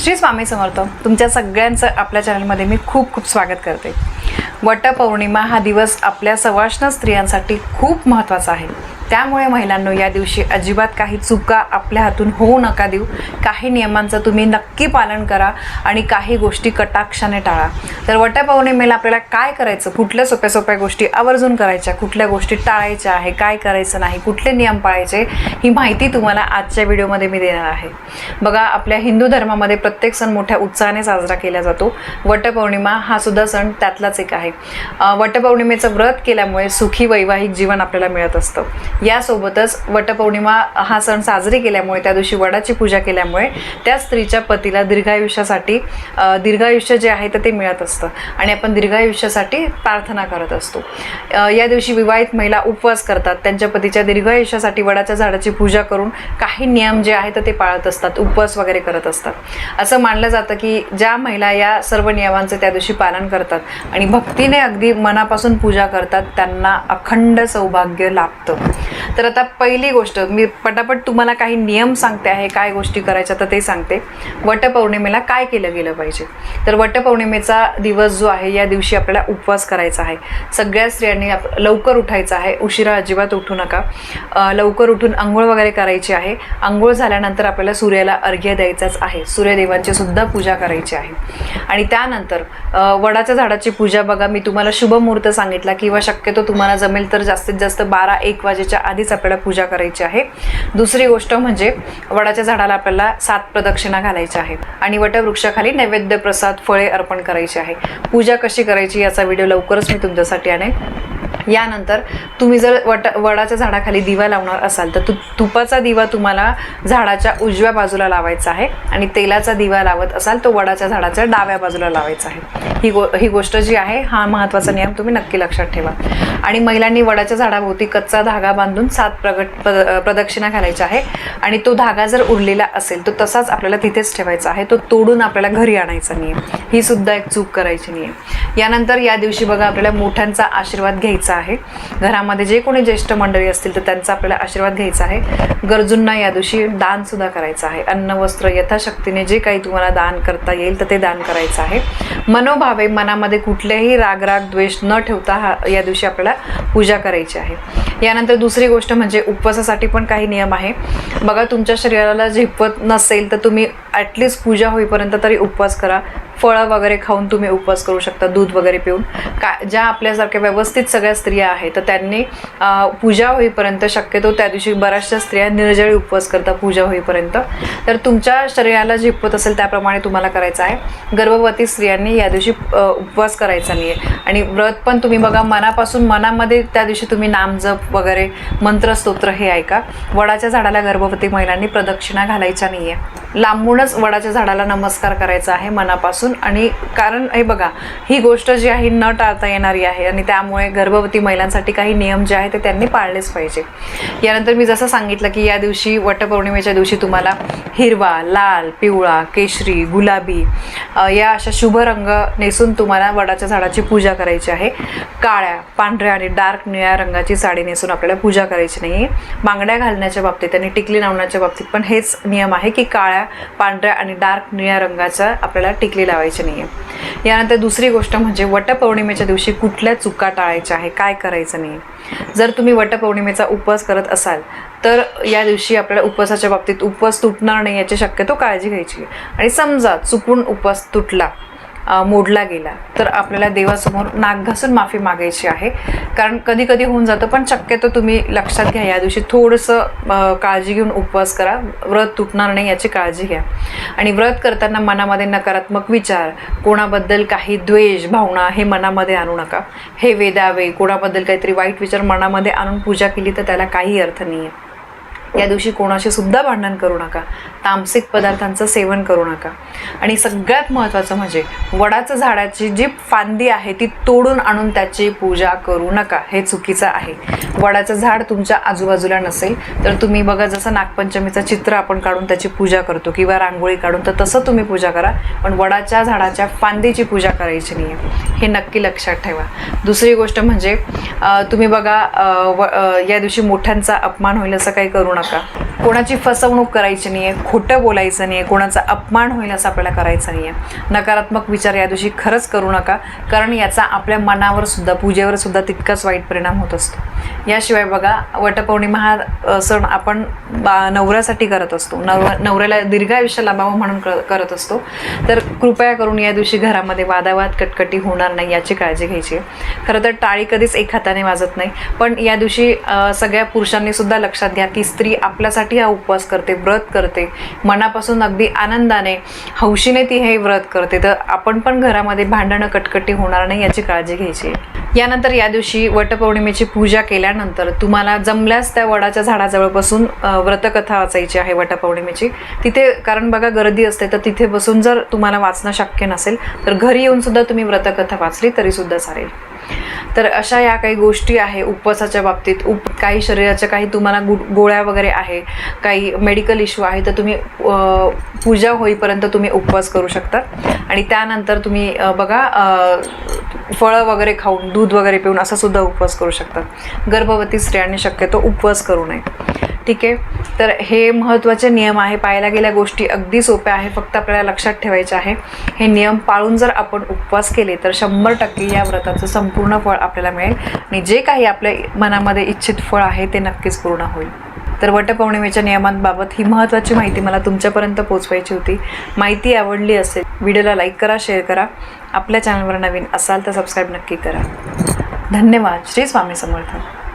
श्री स्वामी समर्थ. तुमच्या सगळ्यांचं आपल्या चॅनलमध्ये मी खूप खूप स्वागत करते. वटपौर्णिमा हा दिवस आपल्या सवाष्ण स्त्रियांसाठी खूप महत्त्वाचा आहे. त्यामुळे महिलांनो, या दिवशी अजिबात काही चुका आपल्या हातून होऊ नका देऊ. काही नियमांचं तुम्ही नक्की पालन करा आणि काही गोष्टी कटाक्षाने टाळा. तर वटपौर्णिमेला आपल्याला काय करायचं, कुठल्या सोप्या सोप्या गोष्टी आवर्जून करायच्या, कुठल्या गोष्टी टाळायच्या आहे, काय करायचं नाही, कुठले नियम पाळायचे, ही माहिती तुम्हाला आजच्या व्हिडिओमध्ये मी देणार आहे. बघा, आपल्या हिंदू धर्मामध्ये प्रत्येक सण मोठ्या उत्साहाने साजरा केला जातो. वटपौर्णिमा हा सुद्धा सण त्यातलाच एक आहे. वटपौर्णिमेचं व्रत केल्यामुळे सुखी वैवाहिक जीवन आपल्याला मिळत असतं. यासोबतच वटपौर्णिमा हा सण साजरी केल्यामुळे, त्या दिवशी वडाची पूजा केल्यामुळे त्या स्त्रीच्या पतीला दीर्घायुष्यासाठी दीर्घायुष्य जे आहे तर ते मिळत असतं आणि आपण दीर्घायुष्यासाठी प्रार्थना करत असतो. या दिवशी विवाहित महिला उपवास करतात. त्यांच्या पतीच्या दीर्घायुष्यासाठी वडाच्या झाडाची पूजा करून काही नियम जे आहेत ते पाळत असतात, उपवास वगैरे करत असतात. असं मानलं जातं की ज्या महिला या सर्व नियमांचं त्या दिवशी पालन करतात आणि भक्तीने अगदी मनापासून पूजा करतात, त्यांना अखंड सौभाग्य लाभतं. तर आता पहिली गोष्ट, मी पटापट तुम्हाला काही नियम सांगते आहे, काय गोष्टी करायच्या तर ते सांगते. वटपौर्णिमेला काय केलं गेलं पाहिजे. तर वटपौर्णिमेचा दिवस जो आहे, या दिवशी आपल्याला उपवास करायचा आहे. सगळ्या स्त्रियांनी लवकर उठायचं आहे. उशिरा अजिबात उठू नका. लवकर उठून आंघोळ वगैरे करायची आहे. आंघोळ झाल्यानंतर आपल्याला सूर्याला अर्घ्य द्यायचाच आहे. सूर्यदेवांची सुद्धा पूजा करायची आहे. आणि त्यानंतर वडाच्या झाडाची पूजा, बघा मी तुम्हाला शुभ मुहूर्त सांगितला किंवा शक्यतो तुम्हाला जमेल तर जास्तीत जास्त 12-1 वाजेच्या आधीच आपल्याला पूजा करायची आहे. दुसरी गोष्ट म्हणजे वडाच्या झाडाला आपल्याला 7 प्रदक्षिणा घालायच्या आहेत आणि वटवृक्षाखाली नैवेद्य, प्रसाद, फळे अर्पण करायची आहे. पूजा कशी करायची याचा व्हिडिओ लवकरच मी तुमच्यासाठी आणेन. यानंतर तुम्ही जर वडाच्या झाडाखाली दिवा लावणार असाल तर तुपाचा दिवा तुम्हाला झाडाच्या उजव्या बाजूला लावायचा आहे आणि तेलाचा दिवा लावत असाल तो वडाच्या झाडाच्या डाव्या बाजूला लावायचा आहे. ही गोष्ट जी आहे, हा महत्त्वाचा नियम तुम्ही नक्की लक्षात ठेवा. आणि महिलांनी वडाच्या झाडाभोवती कच्चा धागा बांधून 7 प्रदक्षिणा घालायच्या आहे आणि तो धागा जर उरलेला असेल तो तसाच आपल्याला तिथेच ठेवायचा आहे. तो तोडून आपल्याला घरी आणायचा नियम, ही सुद्धा एक चूक करायची नियम. यानंतर या दिवशी बघा, आपल्याला मोठ्यांचा आशीर्वाद घ्यायचा आहे. घरामध्ये जे कोणी ज्येष्ठ मंडळी असतील तर त्यांचा आपल्याला आशीर्वाद घ्यायचा आहे. गरजूंना या दिवशी दान सुद्धा करायचं आहे. अन्न, वस्त्र यथाशक्तीने जे काही तुम्हाला दान करता येईल तर ते दान करायचं आहे. मनोभावे, मनामध्ये कुठलेही राग द्वेष न ठेवता या दिवशी आपल्याला पूजा करायची आहे. यानंतर दुसरी गोष्ट म्हणजे उपवासासाठी पण काही नियम आहे. बघा, तुमच्या शरीराला झेपत नसेल तर तुम्ही ॲटलिस्ट पूजा होईपर्यंत तरी उपवास करा. फळं वगैरे खाऊन तुम्ही उपवास करू शकता, दूध वगैरे पिऊन. ज्या आपल्यासारख्या व्यवस्थित सगळ्या स्त्रिया आहेत तर त्यांनी पूजा होईपर्यंत, शक्यतो त्या दिवशी बऱ्याचशा स्त्रिया निर्जळी उपवास करतात पूजा होईपर्यंत. तर तुमच्या शरीराला झेपत असेल त्याप्रमाणे तुम्हाला करायचं आहे. गर्भवती स्त्रियांनी या दिवशी उपवास करायचा नाही आहे. आणि व्रत पण तुम्ही बघा, मनापासून मनामध्ये त्या दिवशी तुम्ही नामजप वगैरे, मंत्रस्तोत्र हे ऐका. वडाच्या झाडाला गर्भवती महिलांनी प्रदक्षिणा घालायच्या नाही आहे. लांबूनच वडाच्या झाडाला नमस्कार करायचा आहे मनापासून. आणि कारण हे बघा, ही गोष्ट जी आहे न टाळता येणारी आहे आणि त्यामुळे गर्भवती महिलांसाठी काही नियम जे आहेत ते त्यांनी पाळलेच पाहिजे. यानंतर मी जसं सांगितलं की या दिवशी, वटपौर्णिमेच्या दिवशी तुम्हाला हिरवा, लाल, पिवळा, केशरी, गुलाबी या अशा शुभ रंग नेसून तुम्हाला वडाच्या झाडाची पूजा करायची आहे. काळ्या, पांढऱ्या आणि डार्क निळ्या रंगाची साडी नेसून आपल्याला पूजा करायची नाही आहे. बांगड्या घालण्याच्या बाबतीत आणि टिकली लावण्याच्या बाबतीत पण हेच नियम आहे की काळ्या, पांढऱ्या आणि डार्क निळ्या रंगाचा आपल्याला टिकली लावायची नाही आहे. यानंतर दुसरी गोष्ट म्हणजे वटपौर्णिमेच्या दिवशी कुठल्या चुका टाळायच्या आहे, काय करायचं नाही. जर तुम्ही वटपौर्णिमेचा उपवास करत असाल तर या दिवशी आपल्याला उपवासाच्या बाबतीत उपवास तुटणार नाही याची शक्यतो काळजी घ्यायची आहे. आणि समजा चुकून उपवास तुटला, मोडला गेला तर आपल्याला देवासमोर नाक घासून माफी मागायची आहे. कारण कधी कधी होऊन जातं, पण शक्यतो तुम्ही लक्षात घ्या, या दिवशी थोडंसं काळजी घेऊन उपवास करा. व्रत तुटणार नाही याची काळजी घ्या. आणि व्रत करताना मनामध्ये नकारात्मक विचार, कोणाबद्दल काही द्वेष भावना हे मनामध्ये आणू नका. हे वेदावे, कोणाबद्दल काहीतरी वाईट विचार मनामध्ये आणून पूजा केली तर त्याला काही अर्थ नाही आहे. या दिवशी कोणाशी सुद्धा भांडण करू नका. तामसिक पदार्थांचं सेवन करू नका. आणि सगळ्यात महत्त्वाचं म्हणजे वडाचं झाडाची जी फांदी आहे ती तोडून आणून त्याची पूजा करू नका. हे चुकीचं आहे. वडाचं झाड तुमच्या आजूबाजूला नसेल तर तुम्ही बघा, जसं नागपंचमीचं चित्र आपण काढून त्याची पूजा करतो किंवा रांगोळी काढून, तर तसं तुम्ही पूजा करा. पण वडाच्या झाडाच्या फांदीची पूजा करायची नाही आहे, हे नक्की लक्षात ठेवा. दुसरी गोष्ट म्हणजे तुम्ही बघा, या दिवशी मोठ्यांचा अपमान होईल असं काही करू नका, कोणाची फसवणूक करायची नाही आहे, खोटं बोलायचं नाही आहे, कोणाचा अपमान होईल असं आपल्याला करायचं नाही आहे. नकारात्मक विचार या दिवशी खरंच करू नका, कारण याचा आपल्या मनावर सुद्धा, पूजेवर सुद्धा तितकाच वाईट परिणाम होत असतो. याशिवाय बघा, वटपौर्णिमा हा सण आपण नवऱ्यासाठी करत असतो, नवऱ्याला दीर्घायुष्य लाभावं म्हणून करत असतो. तर कृपया करून या दिवशी घरामध्ये वादावाद कटकटी होणार नाही याची काळजी घ्यायची. खरं तर टाळी कधीच एक हाताने वाजत नाही, पण या दिवशी सगळ्या पुरुषांनी सुद्धा लक्षात घ्या की स्त्री आपल्यासाठी हा उपवास करते, व्रत करते, मनापासून अगदी आनंदाने हौशीने ती हे व्रत करते. तर आपण पण घरामध्ये भांडणं कटकटी होणार नाही याची काळजी घ्यायची. यानंतर या दिवशी वटपौर्णिमेची पूजा केल्यानंतर तुम्हाला जमल्यास त्या वडाच्या झाडाजवळ बसून व्रतकथा वाचायची आहे वटपौर्णिमेची. तिथे, कारण बघा गर्दी असते, तर तिथे बसून जर तुम्हाला वाचणं शक्य नसेल तर घरी येऊन सुद्धा तुम्ही व्रतकथा वाचली तरी सुद्धा चालेल. तर अशा या काही गोष्टी आहे उपवासाच्या बाबतीत. काही शरीराच्या काही तुम्हाला गोळ्या वगैरे आहे, काही मेडिकल इश्यू आहे, तर तुम्ही पूजा होईपर्यंत तुम्ही उपवास करू शकता. आणि त्यानंतर तुम्ही बघा फळं वगैरे खाऊन, दूध वगैरे पिऊन असा सुद्धा उपवास करू शकतात. गर्भवती स्त्रियांनी शक्यतो उपवास करू नये. ठीक आहे, तर हे महत्त्वाचे नियम आहे. पाहायला गेल्या गोष्टी अगदी सोप्या आहे, फक्त आपल्याला लक्षात ठेवायचे आहे. हे नियम पाळून जर आपण उपवास केले तर 100% या व्रताचं संपूर्ण फळ आपल्याला मिळेल आणि जे काही आपल्या मनामध्ये इच्छित फळ आहे ते नक्कीच पूर्ण होईल. तर वटपौर्णिमेच्या नियमांबाबत ही महत्त्वाची माहिती मला तुमच्यापर्यंत पोहोचवायची होती. माहिती आवडली असेल, व्हिडिओला लाईक करा, शेअर करा. आपल्या चॅनलवर नवीन असाल तर सबस्क्राईब नक्की करा. धन्यवाद. श्री स्वामी समर्थ.